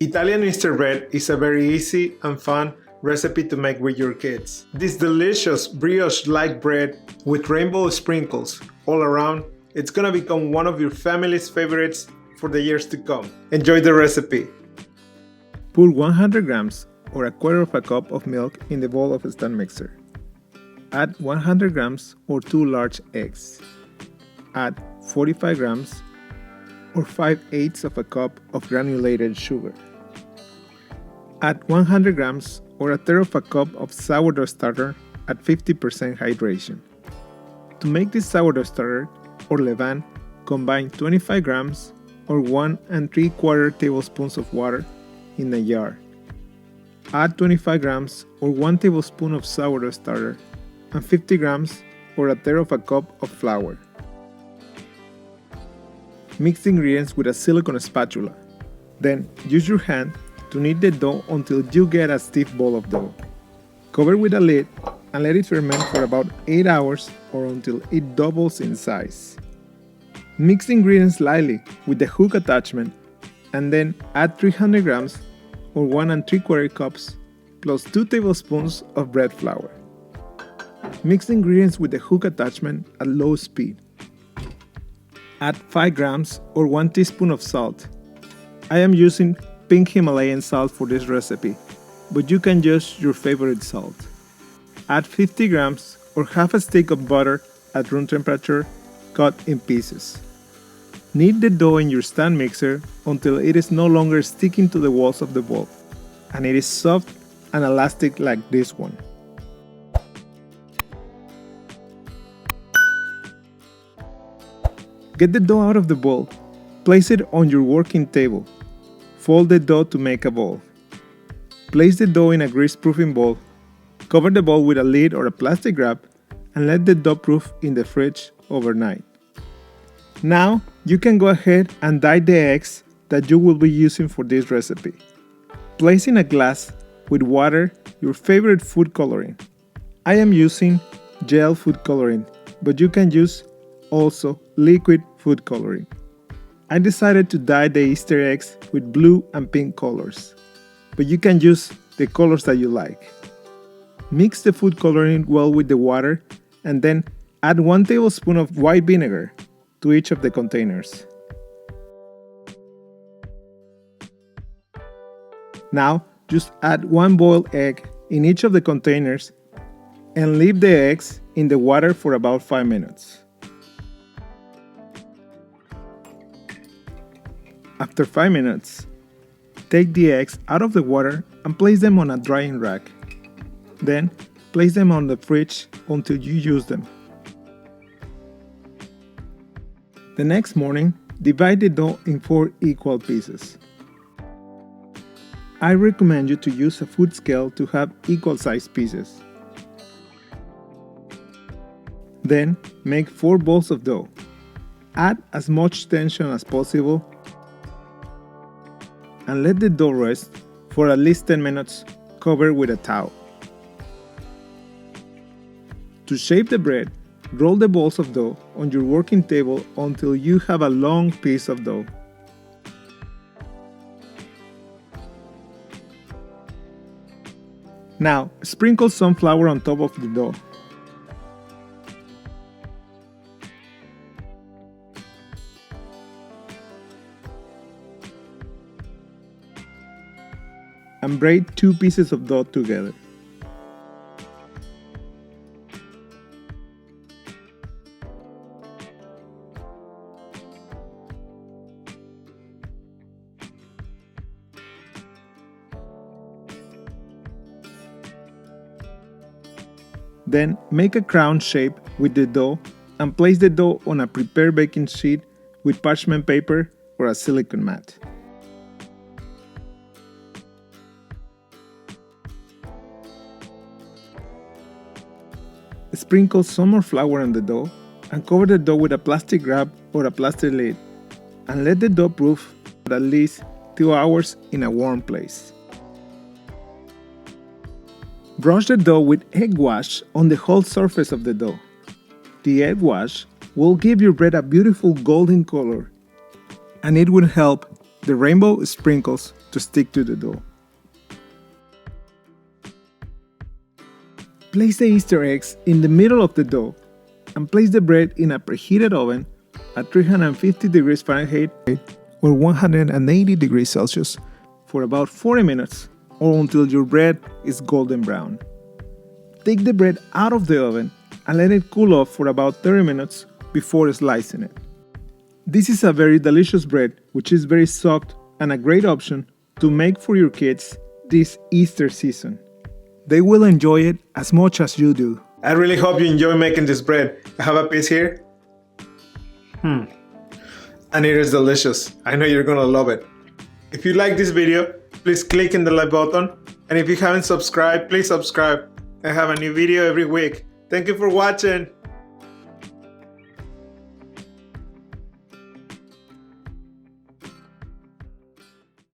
Italian Easter bread is a very easy and fun recipe to make with your kids. This delicious brioche-like bread with rainbow sprinkles all around, it's gonna become one of your family's favorites for the years to come. Enjoy the recipe. Put 100 grams or a quarter of a cup of milk in the bowl of a stand mixer. Add 100 grams or 2 large eggs. Add 45 grams or 5/8 of a cup of granulated sugar. Add 100 grams or a third of a cup of sourdough starter at 50% hydration. To make this sourdough starter or levain, combine 25 grams or 1 3/4 tablespoons of water in a jar. Add 25 grams or 1 tablespoon of sourdough starter and 50 grams or a third of a cup of flour. Mix the ingredients with a silicone spatula. Then use your hand to knead the dough until you get a stiff ball of dough. Cover with a lid and let it ferment for about 8 hours or until it doubles in size. Mix the ingredients lightly with the hook attachment and then add 300 grams or 1 3/4 cups plus 2 tablespoons of bread flour. Mix the ingredients with the hook attachment at low speed. Add 5 grams or 1 teaspoon of salt. I am using pink Himalayan salt for this recipe, but you can use your favorite salt. Add 50 grams or half a stick of butter at room temperature, cut in pieces. Knead the dough in your stand mixer until it is no longer sticking to the walls of the bowl, and it is soft and elastic like this one. Get the dough out of the bowl. Place it on your working table. Fold the dough to make a ball. Place the dough in a grease-proofing bowl. Cover the bowl with a lid or a plastic wrap and let the dough proof in the fridge overnight. Now, you can go ahead and dye the eggs that you will be using for this recipe. Place in a glass with water your favorite food coloring. I am using gel food coloring, but you can use also liquid food coloring. I decided to dye the Easter eggs with blue and pink colors, but you can use the colors that you like. Mix the food coloring well with the water and then add 1 tablespoon of white vinegar to each of the containers. Now, just add 1 boiled egg in each of the containers and leave the eggs in the water for about 5 minutes. After 5 minutes, take the eggs out of the water and place them on a drying rack. Then, place them on the fridge until you use them. The next morning, divide the dough in 4 equal pieces. I recommend you to use a food scale to have equal sized pieces. Then, make 4 balls of dough. Add as much tension as possible and let the dough rest for at least 10 minutes covered with a towel. To shape the bread, roll the balls of dough on your working table until you have a long piece of dough. Now, sprinkle some flour on top of the dough. And braid 2 pieces of dough together. Then make a crown shape with the dough and place the dough on a prepared baking sheet with parchment paper or a silicone mat. Sprinkle some more flour on the dough and cover the dough with a plastic wrap or a plastic lid and let the dough proof for at least 2 hours in a warm place. Brush the dough with egg wash on the whole surface of the dough. The egg wash will give your bread a beautiful golden color, and it will help the rainbow sprinkles to stick to the dough. Place the Easter eggs in the middle of the dough and place the bread in a preheated oven at 350 degrees Fahrenheit or 180 degrees Celsius for about 40 minutes or until your bread is golden brown. Take the bread out of the oven and let it cool off for about 30 minutes before slicing it. This is a very delicious bread which is very soft and a great option to make for your kids this Easter season. They will enjoy it as much as you do. I really hope you enjoy making this bread. I have a piece here. And it is delicious. I know you're gonna love it. If you like this video, please click in the like button. And if you haven't subscribed, please subscribe. I have a new video every week. Thank you for watching.